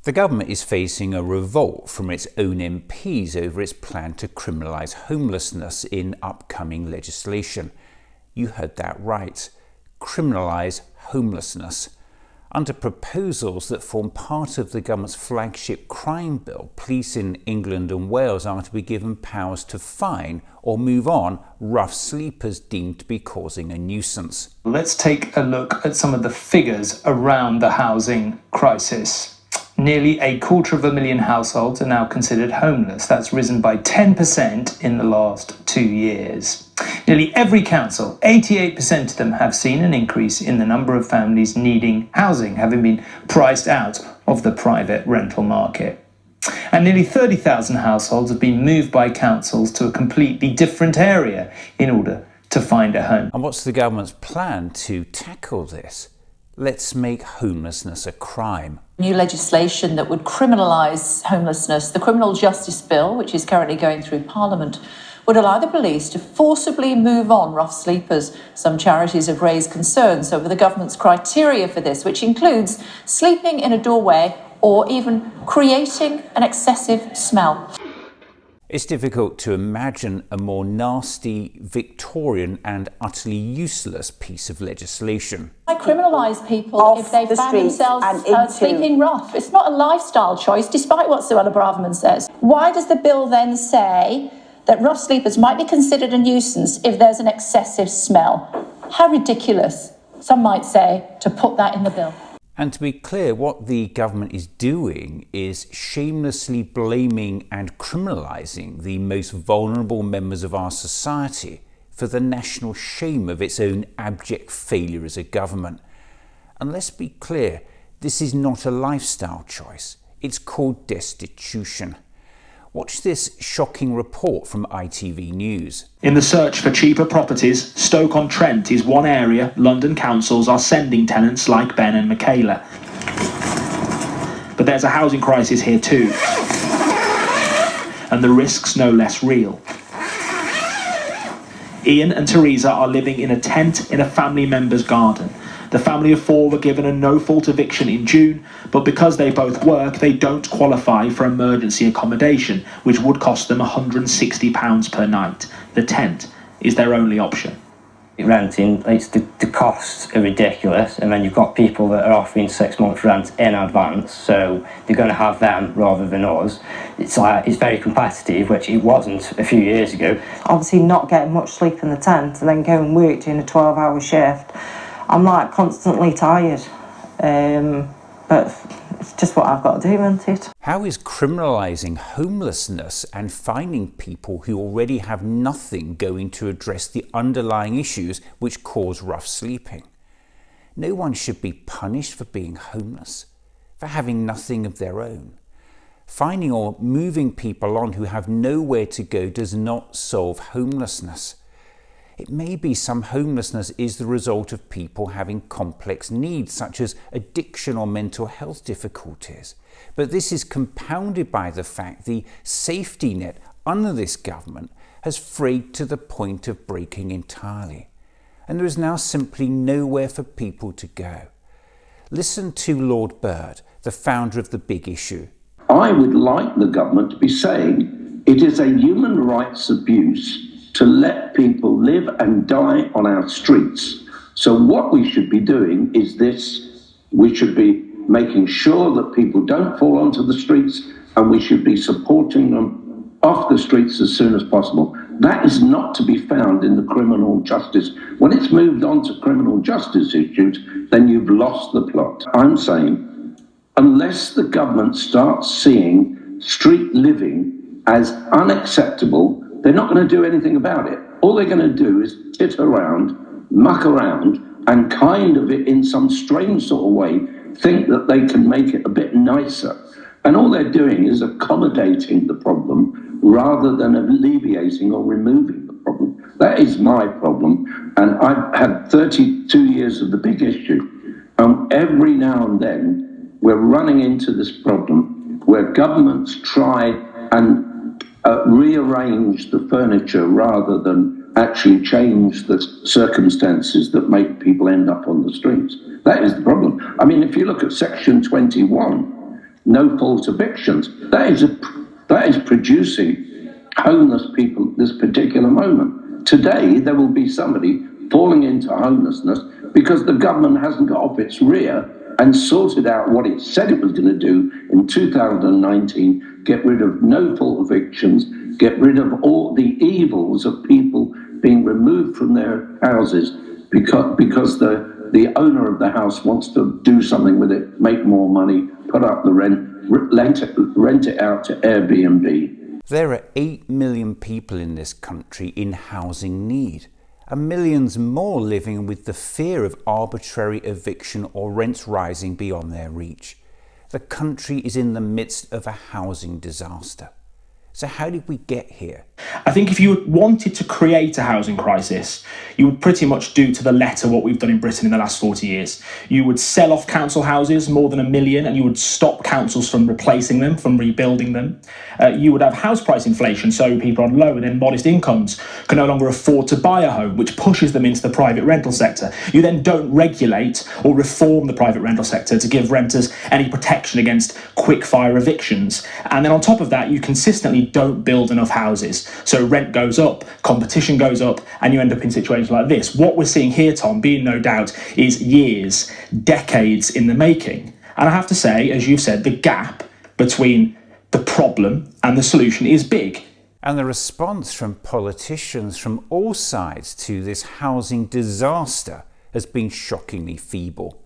The government is facing a revolt from its own MPs over its plan to criminalise homelessness in upcoming legislation. You heard that right. Criminalise homelessness. Under proposals that form part of the government's flagship crime bill, police in England and Wales are to be given powers to fine or move on rough sleepers deemed to be causing a nuisance. Let's take a look at some of the figures around the housing crisis. Nearly 250,000 households are now considered homeless. That's risen by 10% in the last 2 years. Nearly every council, 88% of them, have seen an increase in the number of families needing housing, having been priced out of the private rental market. And nearly 30,000 households have been moved by councils to a completely different area in order to find a home. And what's the government's plan to tackle this? Let's make homelessness a crime. New legislation that would criminalise homelessness, the Criminal Justice Bill, which is currently going through Parliament, would allow the police to forcibly move on rough sleepers. Some charities have raised concerns over the government's criteria for this, which includes sleeping in a doorway or even creating an excessive smell. It's difficult to imagine a more nasty, Victorian and utterly useless piece of legislation. I criminalise people if they find themselves sleeping rough. It's not a lifestyle choice, despite what Suella Braverman says. Why does the bill then say that rough sleepers might be considered a nuisance if there's an excessive smell? How ridiculous, some might say, to put that in the bill. And to be clear, what the government is doing is shamelessly blaming and criminalising the most vulnerable members of our society for the national shame of its own abject failure as a government. And let's be clear, this is not a lifestyle choice. It's called destitution. Watch this shocking report from ITV News. In the search for cheaper properties, Stoke-on-Trent is one area London councils are sending tenants like Ben and Michaela. But there's a housing crisis here too, and the risks no less real. Ian and Teresa are living in a tent in a family member's garden. The family of four were given a no-fault eviction in June, but because they both work, they don't qualify for emergency accommodation, which would cost them £160 per night. The tent is their only option. Renting, the costs are ridiculous, and then you've got people that are offering 6 months rent in advance, so they're going to have them rather than us. It's very competitive, which it wasn't a few years ago. Obviously not getting much sleep in the tent and then go and work doing a 12-hour shift. I'm constantly tired, but it's just what I've got to do, isn't it? How is criminalising homelessness and finding people who already have nothing going to address the underlying issues which cause rough sleeping? No one should be punished for being homeless, for having nothing of their own. Finding or moving people on who have nowhere to go does not solve homelessness. It may be some homelessness is the result of people having complex needs such as addiction or mental health difficulties. But this is compounded by the fact the safety net under this government has frayed to the point of breaking entirely. And there is now simply nowhere for people to go. Listen to Lord Bird, the founder of The Big Issue. I would like the government to be saying it is a human rights abuse to let people live and die on our streets. So what we should be doing is this: we should be making sure that people don't fall onto the streets, and we should be supporting them off the streets as soon as possible. That is not to be found in the criminal justice. When it's moved on to criminal justice issues, then you've lost the plot. I'm saying, unless the government starts seeing street living as unacceptable, they're not going to do anything about it. All they're going to do is tit around, muck around, and kind of, in some strange sort of way, think that they can make it a bit nicer. And all they're doing is accommodating the problem rather than alleviating or removing the problem. That is my problem. And I've had 32 years of The Big Issue. And every now and then, we're running into this problem where governments try and rearrange the furniture rather than actually change the circumstances that make people end up on the streets. That is the problem. I mean, if you look at Section 21, no-fault evictions. That is producing homeless people at this particular moment. Today, there will be somebody falling into homelessness because the government hasn't got off its rear and sorted out what it said it was going to do in 2019, get rid of no-fault evictions, get rid of all the evils of people being removed from their houses because the owner of the house wants to do something with it, make more money, put up the rent, rent it out to Airbnb. There are 8 million people in this country in housing need, and millions more living with the fear of arbitrary eviction or rents rising beyond their reach. The country is in the midst of a housing disaster. So how did we get here? I think if you wanted to create a housing crisis, you would pretty much do to the letter what we've done in Britain in the last 40 years. You would sell off council houses, more than 1 million, and you would stop councils from replacing them, from rebuilding them. You would have house price inflation, so people on low and then modest incomes can no longer afford to buy a home, which pushes them into the private rental sector. You then don't regulate or reform the private rental sector to give renters any protection against quick-fire evictions. And then on top of that, you consistently don't build enough houses. So rent goes up, competition goes up, and you end up in situations like this. What we're seeing here, Tom, being no doubt, is years, decades in the making. And I have to say, as you've said, the gap between the problem and the solution is big. And the response from politicians from all sides to this housing disaster has been shockingly feeble.